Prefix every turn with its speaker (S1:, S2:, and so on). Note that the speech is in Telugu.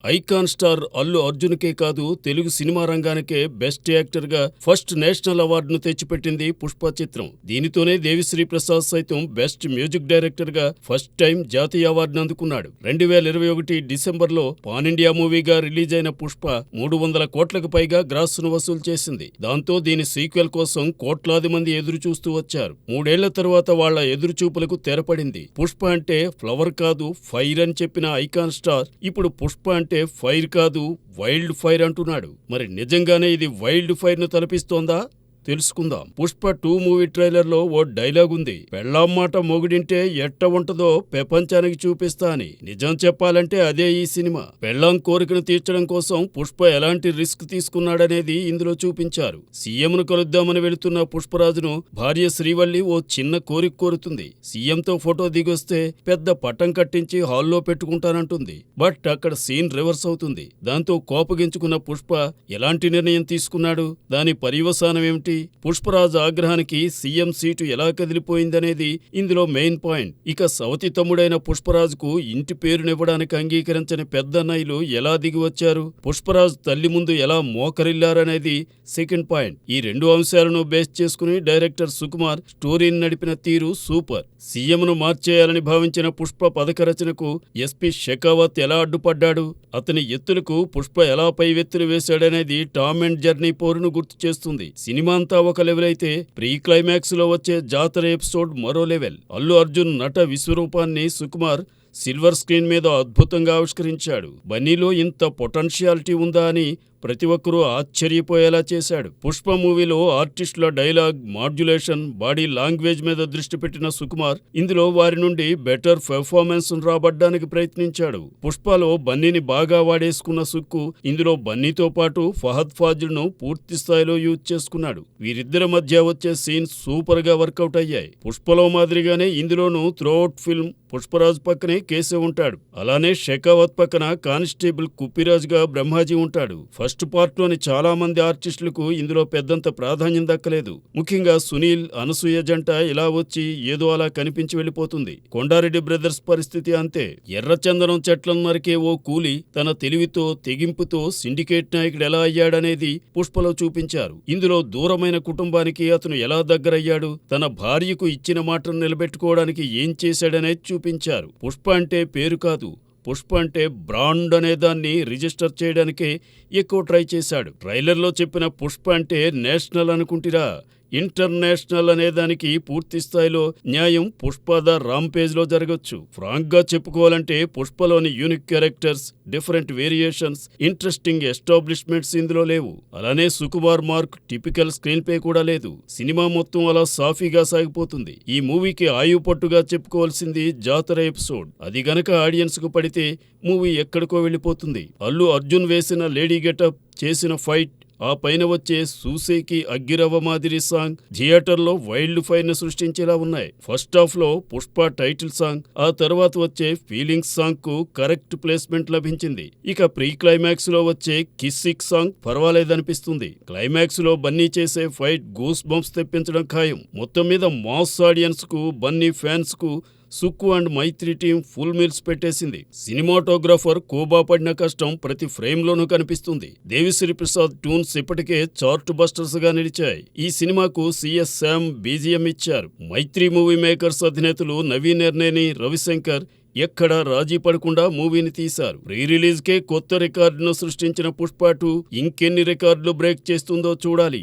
S1: ఐకాన్ స్టార్ అల్లు అర్జున్కే కాదు తెలుగు సినిమా రంగానికే బెస్ట్ యాక్టర్గా ఫస్ట్ నేషనల్ అవార్డును తెచ్చిపెట్టింది పుష్ప చిత్రం. దీనితోనే దేవిశ్రీ ప్రసాద్ సైతం బెస్ట్ మ్యూజిక్ డైరెక్టర్గా ఫస్ట్ టైం జాతీయ అవార్డును అందుకున్నాడు. 2021 డిసెంబర్లో పాన్ ఇండియా మూవీగా రిలీజ్ అయిన పుష్ప 300 కోట్లకు పైగా గ్రాస్ను వసూలు చేసింది. దాంతో దీని సీక్వెల్ కోసం కోట్లాది మంది ఎదురు చూస్తూ వచ్చారు. 3 ఏళ్ల తరువాత వాళ్ల ఎదురుచూపులకు తెరపడింది. పుష్ప అంటే ఫ్లవర్ కాదు ఫైర్ అని చెప్పిన ఐకాన్ స్టార్ ఇప్పుడు పుష్ప అంటే ఫైర్ కాదు వైల్డ్ ఫైర్ అంటున్నాడు. మరి నిజంగానే ఇది వైల్డ్ ఫైర్ ను తలపిస్తోందా? తెలుసుకుందాం. పుష్ప 2 మూవీ ట్రైలర్లో ఓ డైలాగ్ ఉంది. పెళ్ళాం మాట మొగుడింటే ఎట్ట ఉంటదో ప్రపంచానికి చూపిస్తా అని. నిజం చెప్పాలంటే అదే ఈ సినిమా. పెళ్ళాం కోరికను తీర్చడం కోసం పుష్ప ఎలాంటి రిస్క్ తీసుకున్నాడనేది ఇందులో చూపించారు. సీఎంను కలుద్దామని వెళుతున్న పుష్పరాజును భార్య శ్రీవల్లి ఓ చిన్న కోరిక కోరుతుంది. సీఎంతో ఫోటో దిగొస్తే పెద్ద పట్టం కట్టించి హాల్లో పెట్టుకుంటానంటుంది. బట్ అక్కడ సీన్ రివర్స్ అవుతుంది. దాంతో కోపగించుకున్న పుష్ప ఎలాంటి నిర్ణయం తీసుకున్నాడు? దాని పర్యవసానమేమిటి? పుష్పరాజు ఆగ్రహానికి సీఎం సీటు ఎలా కదిలిపోయిందనేది ఇందులో మెయిన్ పాయింట్. ఇక సవతి తమ్ముడైన పుష్పరాజుకు ఇంటి పేరునివ్వడానికి అంగీకరించని పెద్దన్నయ్యలు ఎలా దిగివచ్చారు? పుష్పరాజు తల్లి ముందు ఎలా మోకరిల్లారనేది సెకండ్ పాయింట్. ఈ 2 అంశాలను బేస్ చేసుకుని డైరెక్టర్ సుకుమార్ స్టోరీని నడిపిన తీరు సూపర్. సీఎంను మార్చేయాలని భావించిన పుష్ప పథక రచనకు ఎస్పీ షెకావత్ ఎలా అడ్డుపడ్డాడు? అతని ఎత్తులకు పుష్ప ఎలా పైవెత్తులు వేశాడనేది టామ్ అండ్ జెర్రీ పోరును గుర్తు చేస్తుంది. సినిమా అంతా ఒక లెవెల్ అయితే ప్రీ క్లైమాక్స్ లో వచ్చే జాతర ఎపిసోడ్ మరో లెవెల్. అల్లు అర్జున్ నట విశ్వరూపాన్ని సుకుమార్ సిల్వర్ స్క్రీన్ మీద అద్భుతంగా ఆవిష్కరించాడు. బన్నీలో ఇంత పొటెన్షియాలిటీ ఉందా అని ప్రతి ఒక్కరూ ఆశ్చర్యపోయేలా చేశాడు. పుష్ప మూవీలో ఆర్టిస్టుల డైలాగ్, మాడ్యులేషన్, బాడీ లాంగ్వేజ్ మీద దృష్టి పెట్టిన సుకుమార్ ఇందులో వారి నుండి బెటర్ పెర్ఫార్మెన్స్ రాబడ్డానికి ప్రయత్నించాడు. పుష్పలో బన్నీని బాగా వాడేసుకున్న సుక్కు ఇందులో బన్నీతో పాటు ఫహద్ ఫాజిల్ ను పూర్తి స్థాయిలో యూజ్ చేసుకున్నాడు. వీరిద్దరి మధ్య వచ్చే సీన్స్ సూపర్ గా వర్కౌట్ అయ్యాయి. పుష్పలో మాదిరిగానే ఇందులోనూ త్రూఅవుట్ ఫిల్మ్ పుష్పరాజ్ పక్కనే కేశవ్ ఉంటాడు. అలానే షెకావత్ పక్కన కానిస్టేబుల్ కుప్పిరాజ్ గా బ్రహ్మాజీ ఉంటాడు. ఫస్ట్ పార్ట్ లోని చాలా మంది ఆర్టిస్టులకు ఇందులో పెద్దంత ప్రాధాన్యం దక్కలేదు. ముఖ్యంగా సునీల్, అనసూయ జంట ఇలా వచ్చి ఏదో అలా కనిపించి వెళ్లిపోతుంది. కొండారెడ్డి బ్రదర్స్ పరిస్థితి అంతే. ఎర్రచందనం చెట్లను నరికే ఓ కూలి తన తెలివితో, తెగింపుతో సిండికేట్ నాయకుడు ఎలా అయ్యాడనేది పుష్పలో చూపించారు. ఇందులో దూరమైన కుటుంబానికి అతను ఎలా దగ్గరయ్యాడు, తన భార్యకు ఇచ్చిన మాటను నిలబెట్టుకోవడానికి ఏం చేశాడనేది చూపించారు. పుష్ప అంటే పేరు కాదు, పుష్ప అంటే బ్రాండ్ అనే దాన్ని రిజిస్టర్ చేయడానికే ఎక్కువ ట్రై చేశాడు. ట్రైలర్లో చెప్పిన పుష్ప అంటే నేషనల్ అనుకుంటిరా, ఇంటర్నేషనల్ అనేదానికి పూర్తి స్థాయిలో న్యాయం పుష్ప ద రాంపేజ్ లో జరగొచ్చు. ఫ్రాంక్ గా చెప్పుకోవాలంటే పుష్పలోని unique characters, different variations, interesting establishments ఇందులో లేవు. అలానే Sukumar mark typical screenplay కూడా లేదు. సినిమా మొత్తం అలా సాఫీగా సాగిపోతుంది. ఈ మూవీకి ఆయువు పట్టుగా చెప్పుకోవాల్సింది జాతర ఎపిసోడ్. అది గనక ఆడియన్స్ కు పడితే మూవీ ఎక్కడికో వెళ్ళిపోతుంది. అల్లు అర్జున్ వేసిన లేడీ గెటప్, చేసిన ఫైట్, ఆ పైన వచ్చే సూసేకి అగ్గిరవ్వ మాదిరి సాంగ్ థియేటర్లో వైల్డ్ ఫైర్ ను సృష్టించేలా ఉన్నాయి. ఫస్ట్ హాఫ్ లో పుష్ప టైటిల్ సాంగ్, ఆ తర్వాత వచ్చే ఫీలింగ్స్ సాంగ్ కు కరెక్ట్ ప్లేస్మెంట్ లభించింది. ఇక ప్రీ క్లైమాక్స్ లో వచ్చే కిస్సిక్ సాంగ్ పర్వాలేదనిపిస్తుంది. క్లైమాక్స్ లో బన్నీ చేసే ఫైట్ గూస్ బంప్స్ తెప్పించడం ఖాయం. మొత్తం మీద మాస్ ఆడియన్స్ కు, బన్నీ ఫ్యాన్స్ కు Sukku and Mythri team full meals పెట్టేసింది. సినిమాటోగ్రాఫర్ కోబా పడిన కష్టం ప్రతి ఫ్రేమ్ లోనూ కనిపిస్తుంది. దేవిశ్రీ ప్రసాద్ ట్యూన్స్ ఇప్పటికే చార్ట్ బస్టర్స్ గా నిలిచాయి. ఈ సినిమాకు సిఎస్ శామ్ బీజిఎం ఇచ్చారు. మైత్రి మూవీ మేకర్స్ అధినేతలు నవీన్ ఎర్నేని, రవిశంకర్ ఎక్కడా రాజీ పడకుండా మూవీని తీశారు. ప్రీ రిలీజ్ కే కొత్త రికార్డును సృష్టించిన పుష్ప 2 ఇంకెన్ని రికార్డులు బ్రేక్ చేస్తుందో చూడాలి.